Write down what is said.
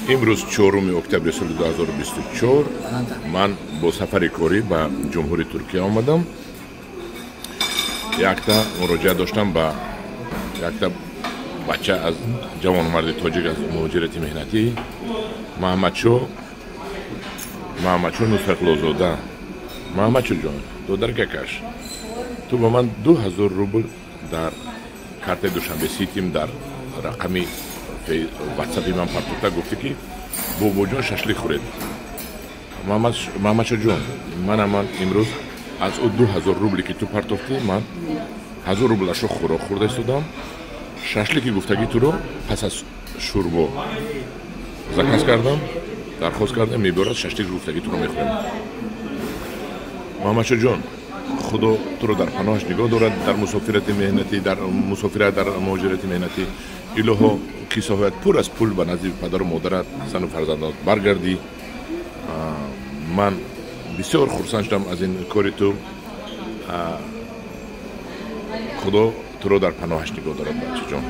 امروز 4 اکتبر سال 2024 من با سفر کاری به جمهوری ترکیه آمدم. یکتا مراجعه داشتم به یکتا بچه از جوانمرد تاجیک از مهاجرت مهنتی محمدشو نصرت‌الله‌زاده. محمدشو جان دودر ککش تو با من 2000 روبل در کارت دوشنبه سیتیم در رقمی واتساپی من پرتوکتا گفتی که بابا جان ششلیک خورید. محمدشو جان من امروز از او 2000 روبلی که تو پرتوکتی من 1000 روبلشو خورده استودم. ششلیکی گفتگی تو رو پس از شوربا زکاس کردم، درخواست کردم میبرد ششلیک گفتگی تو رو میخورم. محمدشو جان خدا تو رو در پناهش نگاه دارد در مسافرت مهنتی، در مسافرت در مهاجرت مهنتی. الهو کیسه‌هایت پر از پول به نزد پدر و مادرت، زن و فرزندانت برگردی. من بسیار خرسند شدم از این کاری تو. خدا تو رو در پناهش نگاه دارد بچه جان.